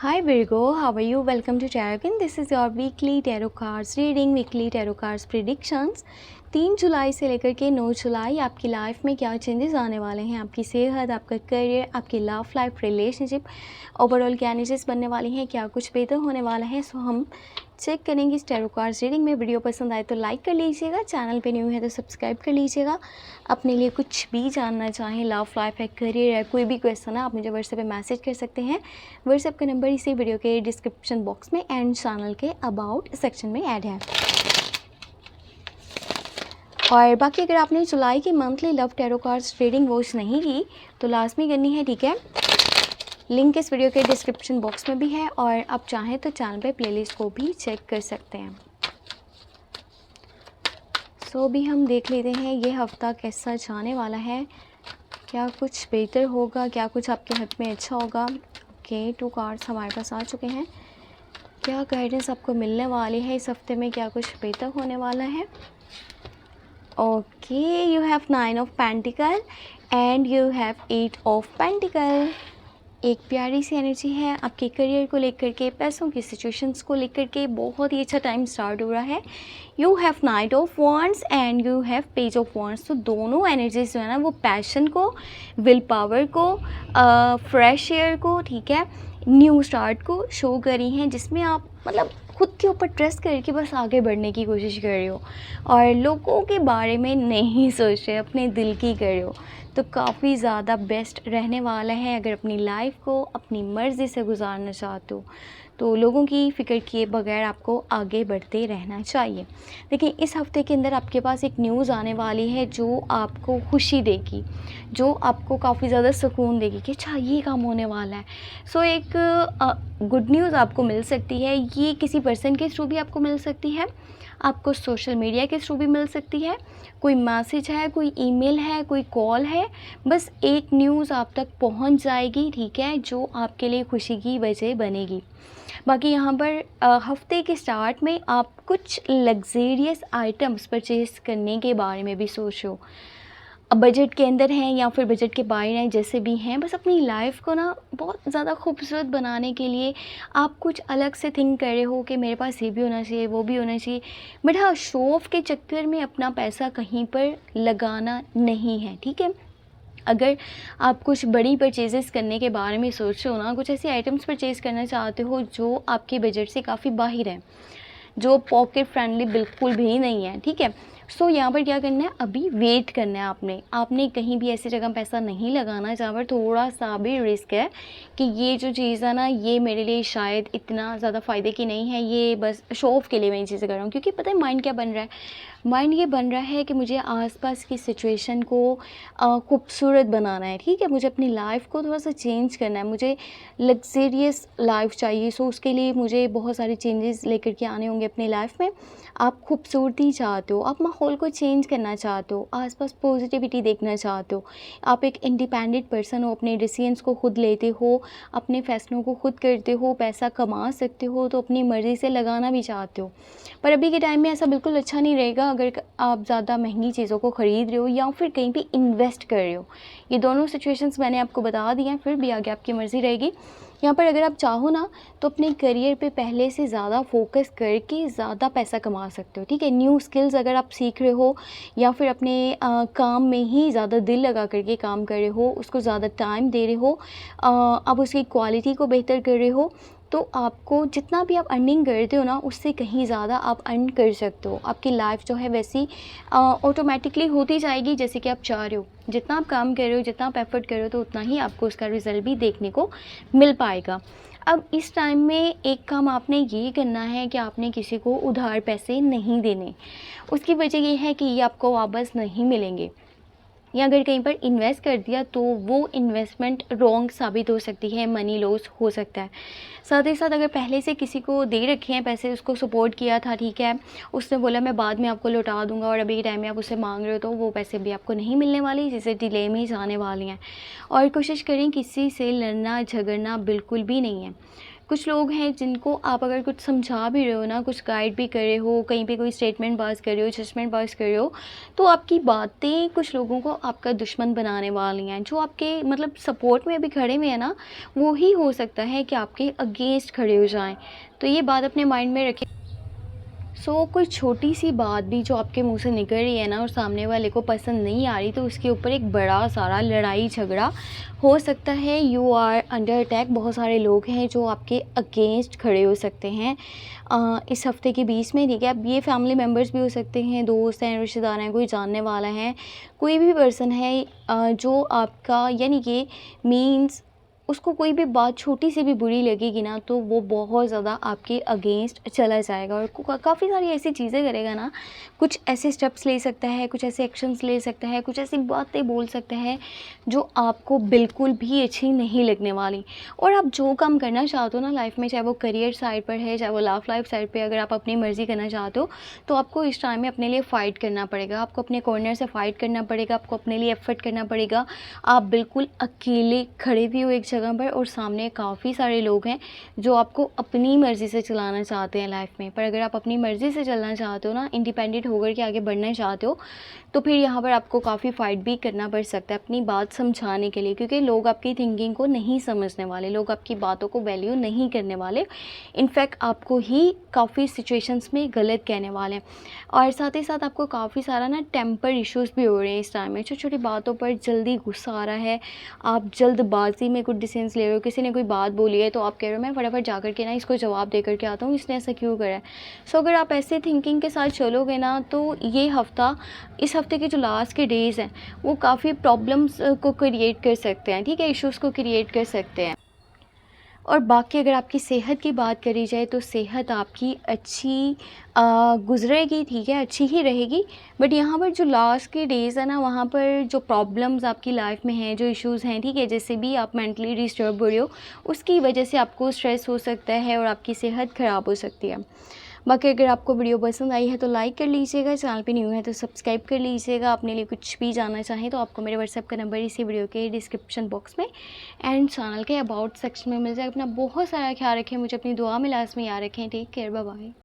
Hi Virgo, how are you? Welcome to Tarot. This is your weekly tarot cards reading, weekly tarot cards predictions. 3 जुलाई से लेकर के 9 जुलाई आपकी life में क्या changes आने वाले हैं, आपकी सेहत, आपका करियर, आपकी लव लाइफ, रिलेशनशिप, ओवरऑल क्या एनर्जीज बनने वाली हैं, क्या कुछ बेहतर होने वाला है। सो हम चेक करेंगे इस टैरो कार्ड्स रीडिंग में। वीडियो पसंद आए तो लाइक कर लीजिएगा, चैनल पे न्यू है तो सब्सक्राइब कर लीजिएगा। अपने लिए कुछ भी जानना चाहें, लव लाइफ है, करियर है, कोई भी क्वेश्चन है, आप मुझे व्हाट्सएप पे मैसेज कर सकते हैं। व्हाट्सएप का नंबर इसी वीडियो के डिस्क्रिप्शन बॉक्स में एंड चैनल के अबाउट सेक्शन में ऐड है। और बाकी अगर आपने जुलाई की monthly love tarot cards reading watch नहीं की तो लाजमी करनी है, ठीक है। लिंक इस वीडियो के डिस्क्रिप्शन बॉक्स में भी है और आप चाहें तो चैनल पे प्लेलिस्ट को भी चेक कर सकते हैं। सो भी हम देख लेते हैं ये हफ़्ता कैसा जाने वाला है, क्या कुछ बेहतर होगा, क्या कुछ आपके हक में अच्छा होगा। ओके, 2 कार्ड्स हमारे पास आ चुके हैं। क्या गाइडेंस आपको मिलने वाली है इस हफ्ते में, क्या कुछ बेहतर होने वाला है। Okay, you have 9 of pentacle and you have 8 of pentacle. एक प्यारी सी एनर्जी है आपके करियर को लेकर के, पैसों की सिचुएशंस को लेकर के। बहुत ही अच्छा टाइम स्टार्ट हो रहा है। You have night of wands and you have page of wands. तो दोनों एनर्जीज जो है ना वो पैशन को, विल पावर को, फ्रेश एयर को, ठीक है, न्यू स्टार्ट को शो करी हैं, जिसमें आप मतलब खुद के ऊपर ट्रस्ट करके बस आगे बढ़ने की कोशिश कर रहे हो और लोगों के बारे में नहीं सोच रहे, अपने दिल की कर रहे हो। तो काफ़ी ज़्यादा बेस्ट रहने वाला है। अगर अपनी लाइफ को अपनी मर्ज़ी से गुजारना चाहते हो तो लोगों की फ़िक्र किए बगैर आपको आगे बढ़ते रहना चाहिए। देखिए, इस हफ़्ते के अंदर आपके पास एक न्यूज़ आने वाली है जो आपको खुशी देगी, जो आपको काफ़ी ज़्यादा सुकून देगी कि अच्छा ये काम होने वाला है। सो एक गुड न्यूज़ आपको मिल सकती है। ये किसी पर्सन के थ्रू भी आपको मिल सकती है, आपको सोशल मीडिया के थ्रू भी मिल सकती है, कोई मैसेज है, कोई ईमेल है, कोई कॉल है। बस एक न्यूज़ आप तक पहुंच जाएगी, ठीक है, जो आपके लिए खुशी की वजह बनेगी। बाकी यहाँ पर हफ्ते के स्टार्ट में आप कुछ लग्जेरियस आइटम्स परचेज़ करने के बारे में भी सोचो। अब बजट के अंदर हैं या फिर बजट के बाहर हैं, जैसे भी हैं, बस अपनी लाइफ को ना बहुत ज़्यादा खूबसूरत बनाने के लिए आप कुछ अलग से थिंक कर रहे हो कि मेरे पास ये भी होना चाहिए, वो भी होना चाहिए। बट हाँ, शो ऑफ के चक्कर में अपना पैसा कहीं पर लगाना नहीं है, ठीक है। अगर आप कुछ बड़ी परचेज़ेस करने के बारे में सोच रहे हो ना, कुछ ऐसे आइटम्स परचेज़ करना चाहते हो जो आपके बजट से काफ़ी बाहर हैं, जो पॉकेट फ्रेंडली बिल्कुल भी नहीं है, ठीक है। सो यहाँ पर क्या करना है, अभी वेट करना है आपने कहीं भी ऐसी जगह पैसा नहीं लगाना जहाँ पर थोड़ा सा भी रिस्क है कि ये जो चीज़ है ना ये मेरे लिए शायद इतना ज़्यादा फ़ायदे की नहीं है, ये बस शो ऑफ के लिए मैं ये चीज़ें कर रहा हूँ। क्योंकि पता है माइंड क्या बन रहा है, माइंड ये बन रहा है कि मुझे आसपास की सिचुएशन को खूबसूरत बनाना है, ठीक है, मुझे अपनी लाइफ को थोड़ा सा चेंज करना है, मुझे लग्जेरियस लाइफ चाहिए। सो उसके लिए मुझे बहुत सारे चेंजेस लेकर के आने होंगे अपनी लाइफ में। आप खूबसूरती चाहते हो, आप माहौल को चेंज करना चाहते हो, आसपास पॉजिटिविटी देखना चाहते हो, आप एक इंडिपेंडेंट पर्सन हो, अपने डिसीजंस को खुद लेते हो, अपने फैसलों को खुद करते हो, पैसा कमा सकते हो तो अपनी मर्ज़ी से लगाना भी चाहते हो। पर अभी के टाइम में ऐसा बिल्कुल अच्छा नहीं रहेगा अगर आप ज़्यादा महंगी चीज़ों को ख़रीद रहे हो या फिर कहीं भी इन्वेस्ट कर रहे हो। ये दोनों सिचुएशंस मैंने आपको बता दी हैं, फिर भी आगे आपकी मर्ज़ी रहेगी। यहाँ पर अगर आप चाहो ना तो अपने करियर पे पहले से ज़्यादा फोकस करके ज़्यादा पैसा कमा सकते हो, ठीक है। न्यू स्किल्स अगर आप सीख रहे हो या फिर अपने काम में ही ज़्यादा दिल लगा करके काम कर रहे हो, उसको ज़्यादा टाइम दे रहे हो, अब उसकी क्वालिटी को बेहतर कर रहे हो, तो आपको जितना भी आप अर्निंग करते हो ना उससे कहीं ज़्यादा आप अर्न कर सकते हो। आपकी लाइफ जो है वैसी ऑटोमेटिकली होती जाएगी जैसे कि आप चाह रहे हो। जितना आप काम कर रहे हो, जितना आप एफर्ट कर रहे हो, तो उतना ही आपको उसका रिज़ल्ट भी देखने को मिल पाएगा। अब इस टाइम में एक काम आपने ये करना है कि आपने किसी को उधार पैसे नहीं देने। उसकी वजह ये है कि ये आपको वापस नहीं मिलेंगे, या अगर कहीं पर इन्वेस्ट कर दिया तो वो इन्वेस्टमेंट रॉन्ग साबित हो सकती है, मनी लॉस हो सकता है। साथ ही साथ अगर पहले से किसी को दे रखे हैं पैसे, उसको सपोर्ट किया था, ठीक है, उसने बोला मैं बाद में आपको लौटा दूंगा और अभी के टाइम में आप उससे मांग रहे हो, तो वो पैसे भी आपको नहीं मिलने वाली, जिससे डिले में जाने वाली हैं। और कोशिश करें किसी से लड़ना झगड़ना बिल्कुल भी नहीं है। कुछ लोग हैं जिनको आप अगर कुछ समझा भी रहे हो ना, कुछ गाइड भी कर रहे हो, कहीं पे कोई स्टेटमेंट पास कर रहे हो, जजमेंट पास कर रहे हो, तो आपकी बातें कुछ लोगों को आपका दुश्मन बनाने वाली हैं। जो आपके मतलब सपोर्ट में अभी खड़े हुए हैं ना, वो ही हो सकता है कि आपके अगेंस्ट खड़े हो जाएं। तो ये बात अपने माइंड में रखें। कोई छोटी सी बात भी जो आपके मुंह से निकल रही है ना और सामने वाले को पसंद नहीं आ रही, तो उसके ऊपर एक बड़ा सारा लड़ाई झगड़ा हो सकता है। You are under attack. बहुत सारे लोग हैं जो आपके अगेंस्ट खड़े हो सकते हैं इस हफ्ते के बीच में, ठीक है। अब ये फैमिली मेम्बर्स भी हो सकते हैं, दोस्त हैं, रिश्तेदार हैं, कोई जानने वाला है, कोई भी पर्सन है जो आपका यानी कि मीन्स उसको कोई भी बात छोटी सी भी बुरी लगेगी ना, तो वो बहुत ज़्यादा आपके अगेंस्ट चला जाएगा और काफ़ी सारी ऐसी चीज़ें करेगा ना, कुछ ऐसे स्टेप्स ले सकता है, कुछ ऐसे एक्शंस ले सकता है, कुछ ऐसी बातें बोल सकता है जो आपको बिल्कुल भी अच्छी नहीं लगने वाली। और आप जो काम करना चाहते हो ना लाइफ में, चाहे वो करियर साइड पर है, चाहे वो लव लाइफ साइड पर, अगर आप अपनी मर्ज़ी करना चाहते हो तो आपको इस टाइम में अपने लिए फ़ाइट करना पड़ेगा, आपको अपने कॉर्नर से फ़ाइट करना पड़ेगा, आपको अपने लिए एफर्ट करना पड़ेगा। आप बिल्कुल अकेले खड़े भी हो एक जगह पर और सामने काफ़ी सारे लोग हैं जो आपको अपनी मर्ज़ी से चलाना चाहते हैं लाइफ में। पर अगर आप अपनी मर्ज़ी से चलना चाहते हो ना, इंडिपेंडेंट होकर के आगे बढ़ना चाहते हो, तो फिर यहाँ पर आपको काफ़ी फ़ाइट भी करना पड़ सकता है अपनी बात समझाने के लिए, क्योंकि लोग आपकी थिंकिंग को नहीं समझने वाले, लोग आपकी बातों को वैल्यू नहीं करने वाले, इनफैक्ट आपको ही काफ़ी सिचुएशंस में गलत कहने वाले हैं। और साथ ही साथ आपको काफ़ी सारा ना टेम्पर इश्यूज़ भी हो रहे हैं इस टाइम में। छोटी छोटी बातों पर जल्दी गुस्सा आ रहा है, आप जल्दबाजी में कुछ डिसीजंस ले रहे हो। किसी ने कोई बात बोली है तो आप कह रहे हो मैं फटाफट जा कर के ना इसको जवाब दे कर के आता हूँ, इसने ऐसा क्यों करा है। अगर आप ऐसे थिंकिंग के साथ चलोगे ना, तो ये हफ़्ता, इस हफ़्ते के जो लास्ट के डेज़ हैं वो काफ़ी प्रॉब्लम्स को क्रिएट कर सकते हैं, ठीक है, इश्यूज़ को क्रिएट कर सकते हैं। और बाकी अगर आपकी सेहत की बात करी जाए तो सेहत आपकी अच्छी गुज़रेगी, ठीक है, अच्छी ही रहेगी। बट यहाँ पर जो लास्ट के डेज़ है ना, वहाँ पर जो प्रॉब्लम्स आपकी लाइफ में हैं, जो इश्यूज़ हैं, ठीक है, जैसे भी आप मेंटली डिस्टर्ब हो रहे हो, उसकी वजह से आपको स्ट्रेस हो सकता है और आपकी सेहत ख़राब हो सकती है। बाकी अगर आपको वीडियो पसंद आई है तो लाइक कर लीजिएगा, चैनल पे न्यू है तो सब्सक्राइब कर लीजिएगा। अपने लिए कुछ भी जानना चाहें तो आपको मेरे व्हाट्सएप का नंबर इसी वीडियो के डिस्क्रिप्शन बॉक्स में एंड चैनल के अबाउट सेक्शन में मिल जाएगा। अपना बहुत सारा ख्याल रखें, मुझे अपनी दुआ में लास्ट में याद रखें। Take care, bye bye.